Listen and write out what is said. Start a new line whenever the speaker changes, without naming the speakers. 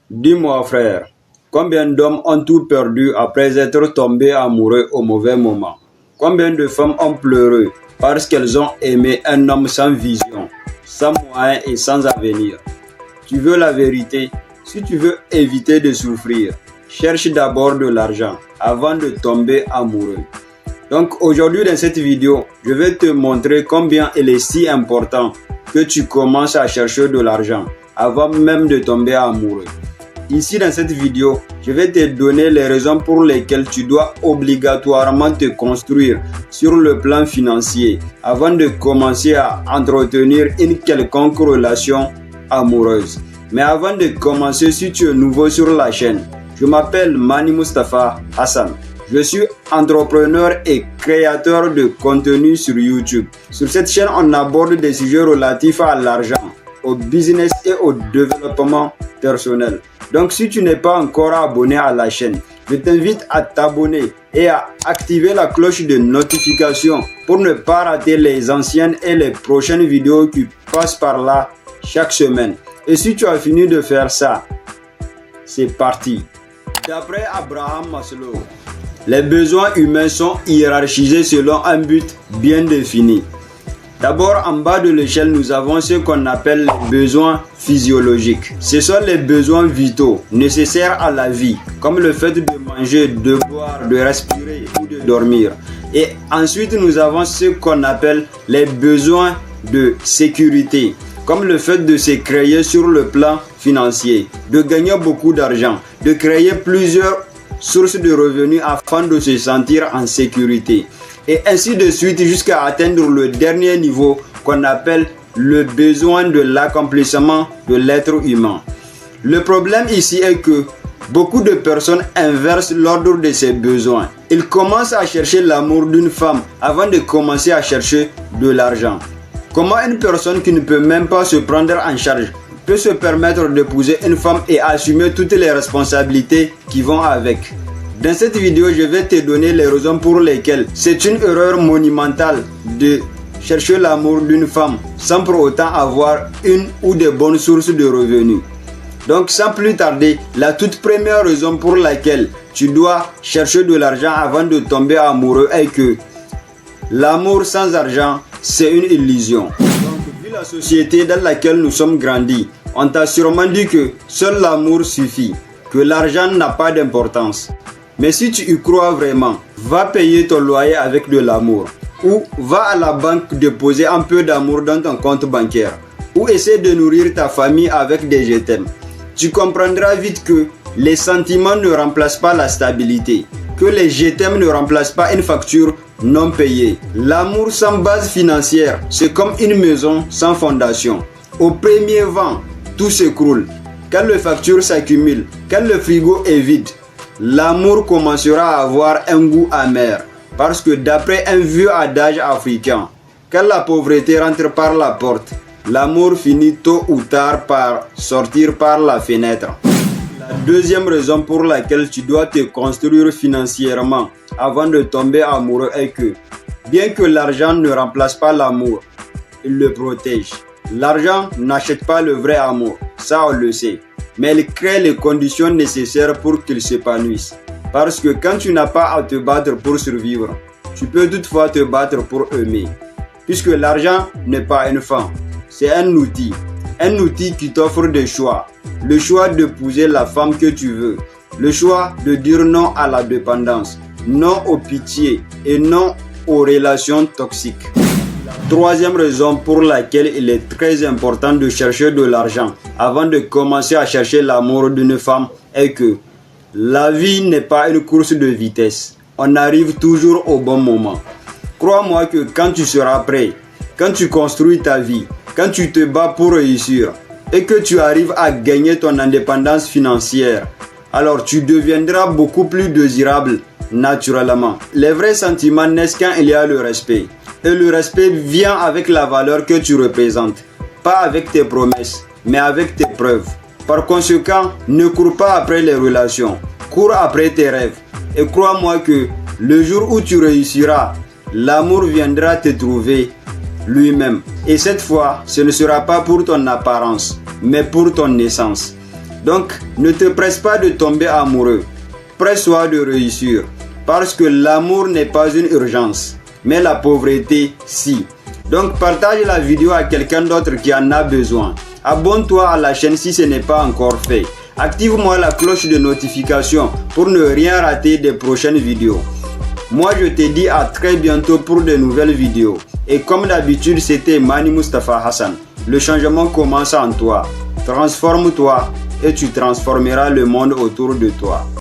Dis-moi frère, combien d'hommes ont tout perdu après être tombés amoureux au mauvais moment? Combien de femmes ont pleuré parce qu'elles ont aimé un homme sans vision, sans moyens et sans avenir? Tu veux la vérité? Si tu veux éviter de souffrir, cherche d'abord de l'argent avant de tomber amoureux. Donc aujourd'hui dans cette vidéo, je vais te montrer combien il est si important que tu commences à chercher de l'argent avant même de tomber amoureux. Ici dans cette vidéo, je vais te donner les raisons pour lesquelles tu dois obligatoirement te construire sur le plan financier avant de commencer à entretenir une quelconque relation amoureuse. Mais avant de commencer, si tu es nouveau sur la chaîne, je m'appelle Mani Mustafa Hassan. Je suis entrepreneur et créateur de contenu sur YouTube. Sur cette chaîne, on aborde des sujets relatifs à l'argent, au business et au développement personnel. Donc si tu n'es pas encore abonné à la chaîne, je t'invite à t'abonner et à activer la cloche de notification pour ne pas rater les anciennes et les prochaines vidéos qui passent par là chaque semaine. Et si tu as fini de faire ça, c'est parti. D'après Abraham Maslow, les besoins humains sont hiérarchisés selon un but bien défini. D'abord, en bas de l'échelle, nous avons ce qu'on appelle les besoins physiologiques. Ce sont les besoins vitaux, nécessaires à la vie, comme le fait de manger, de boire, de respirer ou de dormir. Et ensuite, nous avons ce qu'on appelle les besoins de sécurité, comme le fait de se créer sur le plan financier, de gagner beaucoup d'argent, de créer plusieurs sources de revenus afin de se sentir en sécurité. Et ainsi de suite jusqu'à atteindre le dernier niveau qu'on appelle le besoin de l'accomplissement de l'être humain. Le problème ici est que beaucoup de personnes inversent l'ordre de ces besoins. Ils commencent à chercher l'amour d'une femme avant de commencer à chercher de l'argent. Comment une personne qui ne peut même pas se prendre en charge peut se permettre d'épouser une femme et assumer toutes les responsabilités qui vont avec? Dans cette vidéo, je vais te donner les raisons pour lesquelles c'est une erreur monumentale de chercher l'amour d'une femme sans pour autant avoir une ou des bonnes sources de revenus. Donc sans plus tarder, la toute première raison pour laquelle tu dois chercher de l'argent avant de tomber amoureux est que l'amour sans argent, c'est une illusion. Donc vu la société dans laquelle nous sommes grandis, on t'a sûrement dit que seul l'amour suffit, que l'argent n'a pas d'importance. Mais si tu y crois vraiment, va payer ton loyer avec de l'amour. Ou va à la banque déposer un peu d'amour dans ton compte bancaire. Ou essaie de nourrir ta famille avec des je t'aime. Tu comprendras vite que les sentiments ne remplacent pas la stabilité. Que les je t'aime ne remplacent pas une facture non payée. L'amour sans base financière, c'est comme une maison sans fondation. Au premier vent, tout s'écroule. Quand les factures s'accumulent, quand le frigo est vide, l'amour commencera à avoir un goût amer. Parce que d'après un vieux adage africain, quand la pauvreté rentre par la porte, l'amour finit tôt ou tard par sortir par la fenêtre. La deuxième raison pour laquelle tu dois te construire financièrement avant de tomber amoureux est que, bien que l'argent ne remplace pas l'amour, il le protège. L'argent n'achète pas le vrai amour, ça on le sait. Mais il crée les conditions nécessaires pour qu'il s'épanouisse. Parce que quand tu n'as pas à te battre pour survivre, tu peux toutefois te battre pour aimer. Puisque l'argent n'est pas une fin, c'est un outil. Un outil qui t'offre des choix. Le choix d'épouser la femme que tu veux. Le choix de dire non à la dépendance, non aux pitiés et non aux relations toxiques. Troisième raison pour laquelle il est très important de chercher de l'argent avant de commencer à chercher l'amour d'une femme est que la vie n'est pas une course de vitesse. On arrive toujours au bon moment. Crois-moi que quand tu seras prêt, quand tu construis ta vie, quand tu te bats pour réussir et que tu arrives à gagner ton indépendance financière, alors tu deviendras beaucoup plus désirable naturellement. Les vrais sentiments naissent quand il y a le respect. Et le respect vient avec la valeur que tu représentes. Pas avec tes promesses, mais avec tes preuves. Par conséquent, ne cours pas après les relations. Cours après tes rêves. Et crois-moi que le jour où tu réussiras, l'amour viendra te trouver lui-même. Et cette fois, ce ne sera pas pour ton apparence, mais pour ton essence. Donc, ne te presse pas de tomber amoureux. Presse-toi de réussir. Parce que l'amour n'est pas une urgence, mais la pauvreté, si. Donc, partage la vidéo à quelqu'un d'autre qui en a besoin. Abonne-toi à la chaîne si ce n'est pas encore fait. Active-moi la cloche de notification pour ne rien rater des prochaines vidéos. Moi, je te dis à très bientôt pour de nouvelles vidéos. Et comme d'habitude, c'était Mani Mustafa Hassan. Le changement commence en toi. Transforme-toi et tu transformeras le monde autour de toi.